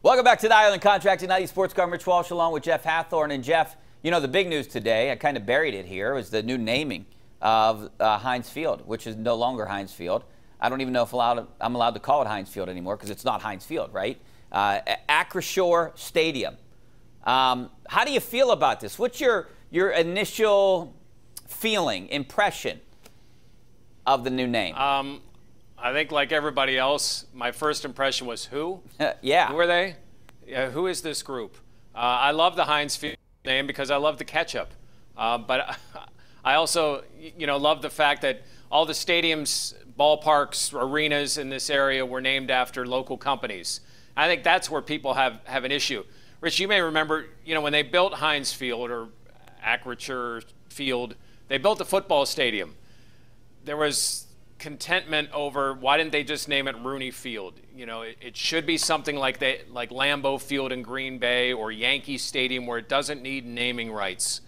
Welcome back to the Island Contracting 90 Sports Car. Rich Walsh along with Jeff Hathhorn. And Jeff, you know, the big news today, I kind of buried it here, was the new naming of Heinz Field, which is no longer Heinz Field. I don't even know if I'm allowed to call it Heinz Field anymore because it's not Heinz Field, right? Acrisure Stadium. How do you feel about this? What's your initial feeling, impression of the new name? I think like everybody else, my first impression was who? Yeah. Who are they? Yeah, who is this group? I love the Heinz Field name because I love the ketchup. But I also, love the fact that all the stadiums, ballparks, arenas in this area were named after local companies. I think that's where people have an issue. Rich, you may remember, when they built Heinz Field or Acrisure Field, they built the football stadium. There was contentment over why didn't they just name it Rooney Field? It should be something like Lambeau Field in Green Bay or Yankee Stadium where it doesn't need naming rights.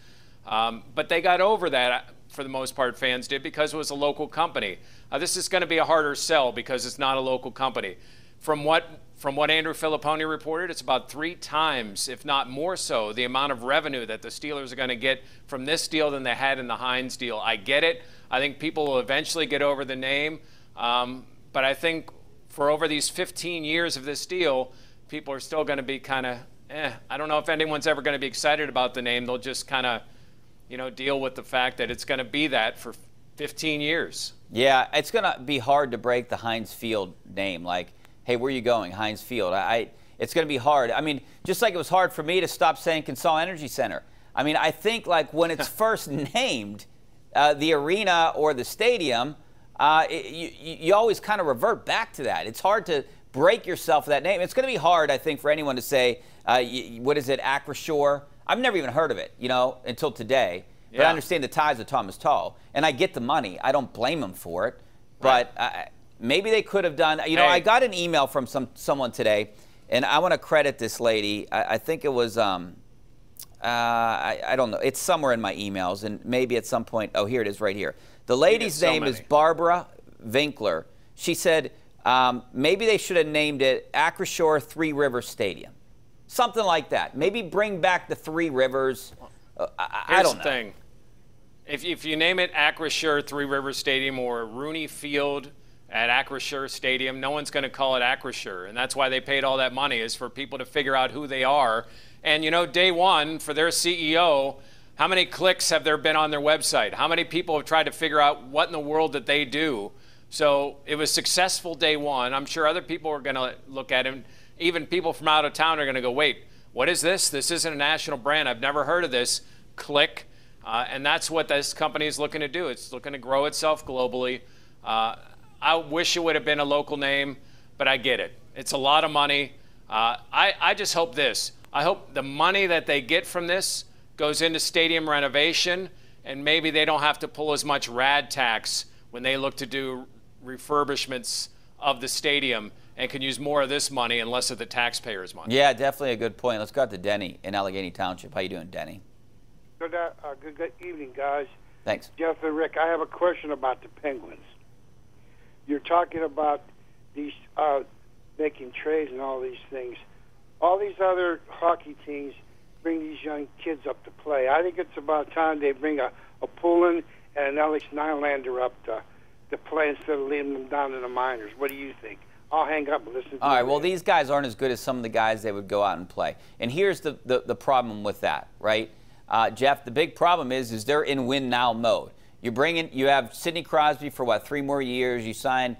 But they got over that, for the most part, fans did, because it was a local company. This is going to be a harder sell because it's not a local company. From what Andrew Filipponi reported, it's about 3 times, if not more so, the amount of revenue that the Steelers are going to get from this deal than they had in the Heinz deal. I get it. I think people will eventually get over the name. But I think for over these 15 years of this deal, people are still going to be kind of, I don't know if anyone's ever going to be excited about the name. They'll just kind of, deal with the fact that it's going to be that for 15 years. Yeah, it's going to be hard to break the Heinz Field name. Like, hey, where are you going? Heinz Field. It's going to be hard. I mean, just like it was hard for me to stop saying Consol Energy Center. I mean, I think like when it's first named, the arena or the stadium, you always kind of revert back to that. It's hard to break yourself of that name. It's going to be hard, I think, for anyone to say, what is it, Acrisure? I've never even heard of it, until today. But I understand the ties of Thomas Tull, and I get the money. I don't blame them for it. But maybe they could have done, I got an email from someone today, and I want to credit this lady. I think it was, I don't know. It's somewhere in my emails, and maybe at some point, oh, here it is right here. The lady's name is Barbara Winkler. She said maybe they should have named it Acrisure Three Rivers Stadium. Something like that. Maybe bring back the Three Rivers. I don't know. Here's the thing. If you name it Acrisure Three Rivers Stadium or Rooney Field at Acrisure Stadium, no one's going to call it Acrisure. And that's why they paid all that money, is for people to figure out who they are. And, day one, for their CEO, how many clicks have there been on their website? How many people have tried to figure out what in the world that they do? So it was successful day one. I'm sure other people are going to look at it. Even people from out of town are going to go, wait, what is this? This isn't a national brand. I've never heard of this. Click. And that's what this company is looking to do. It's looking to grow itself globally. I wish it would have been a local name, but I get it. It's a lot of money. I just hope this. I hope the money that they get from this goes into stadium renovation, and maybe they don't have to pull as much rad tax when they look to do refurbishments of the stadium, and can use more of this money and less of the taxpayers' money. Yeah, definitely a good point. Let's go out to Denny in Allegheny Township. How you doing, Denny? Good evening, guys. Thanks. Jeff and Rick, I have a question about the Penguins. You're talking about these making trades and all these things. All these other hockey teams bring these young kids up to play. I think it's about time they bring a Poulin and an Alex Nylander up to play instead of leaving them down in the minors. What do you think? I'll hang up and listen to you. All right, well, these guys aren't as good as some of the guys they would go out and play. And here's the problem with that, right? Jeff, the big problem is they're in win-now mode. You have Sidney Crosby for, what, 3 more years. You sign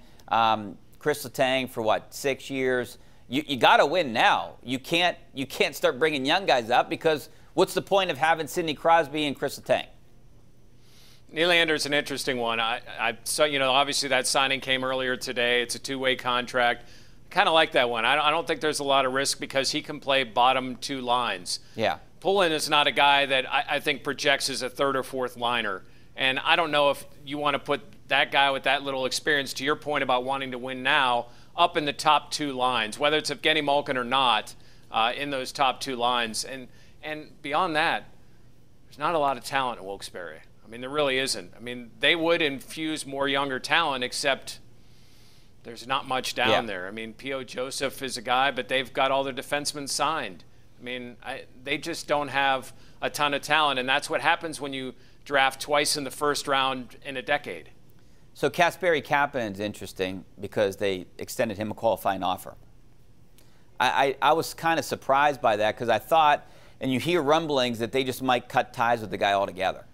Chris Letang for, what, 6 years. You got to win now. You can't start bringing young guys up, because what's the point of having Sidney Crosby and Chris Letang? Nylander's an interesting one. I saw, obviously that signing came earlier today. It's a 2-way contract. Kind of like that one. I don't think there's a lot of risk because he can play bottom 2 lines. Yeah. Poulin is not a guy that I think projects as a 3rd or 4th liner. And I don't know if you want to put that guy with that little experience, to your point about wanting to win now, up in the top 2 lines, whether it's Evgeny Malkin or not, in those top 2 lines. And beyond that, there's not a lot of talent at Wilkes-Barre. I mean, there really isn't. I mean, they would infuse more younger talent, except there's not much down there. I mean, P.O. Joseph is a guy, but they've got all their defensemen signed. I mean, they just don't have a ton of talent, and that's what happens when you draft twice in the first round in a decade. So Kasperi Kapanen's interesting because they extended him a qualifying offer. I was kind of surprised by that because I thought, and you hear rumblings, that they just might cut ties with the guy altogether.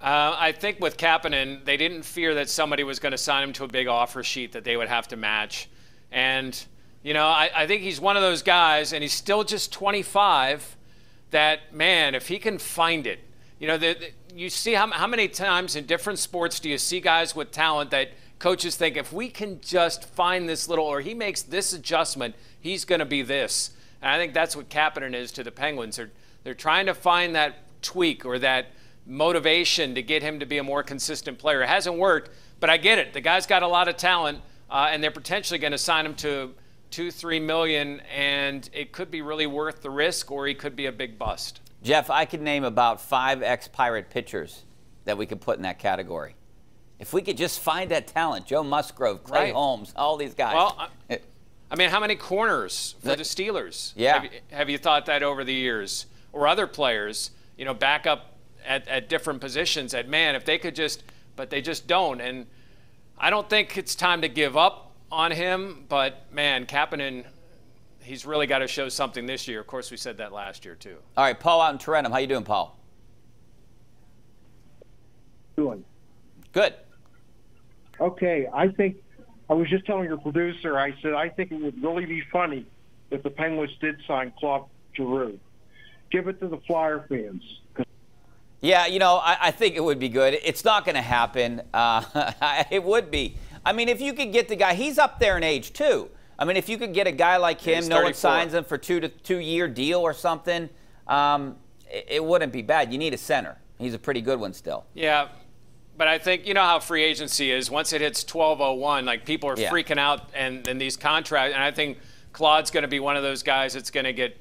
I think with Kapanen, they didn't fear that somebody was going to sign him to a big offer sheet that they would have to match. And, you know, I think he's one of those guys, and he's still just 25, that, man, if he can find it. You know, you see how many times in different sports do you see guys with talent that coaches think if we can just find this little, or he makes this adjustment, he's going to be this. And I think that's what Kapanen is to the Penguins. They're trying to find that tweak or that motivation to get him to be a more consistent player. It hasn't worked, but I get it. The guy's got a lot of talent, and they're potentially going to sign him to $2-3 million, and it could be really worth the risk, or he could be a big bust. Jeff, I could name about 5 ex-Pirate pitchers that we could put in that category. If we could just find that talent, Joe Musgrove, Clay Holmes, all these guys. Well, I mean, how many corners for the Steelers? Yeah. Have you thought that over the years? Or other players, you know, back up at different positions that, man, if they could just, but they just don't. And I don't think it's time to give up on him, but, man, Kapanen, he's really got to show something this year. Of course, we said that last year, too. All right, Paul out in Tarentum. How you doing, Paul? Doing good. Okay, I was just telling your producer, I said I think it would really be funny if the Penguins did sign Claude Giroux. Give it to the Flyer fans. Yeah, you know, I think it would be good. It's not going to happen. It would be. I mean, if you could get the guy, he's up there in age, too. I mean, if you could get a guy like him, no one signs him for two-year deal or something, it wouldn't be bad. You need a center. He's a pretty good one still. Yeah, but I think, you know how free agency is. Once it hits 12:01, like, people are freaking out and these contracts. And I think Claude's going to be one of those guys that's going to get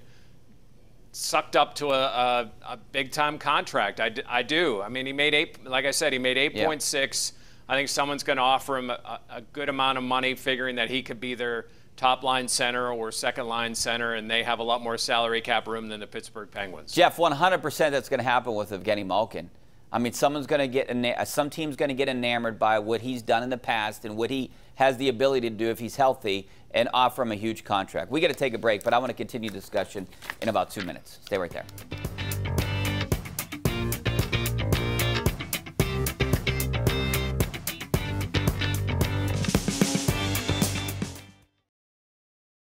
sucked up to a big-time contract. I do. I mean, he made like I said, he made 8.6. I think someone's going to offer him a good amount of money, figuring that he could be their top-line center or second-line center, and they have a lot more salary cap room than the Pittsburgh Penguins. Jeff, 100% that's going to happen with Evgeny Malkin. I mean, some team's going to get enamored by what he's done in the past and what he has the ability to do if he's healthy and offer him a huge contract. We got to take a break, but I want to continue the discussion in about 2 minutes. Stay right there.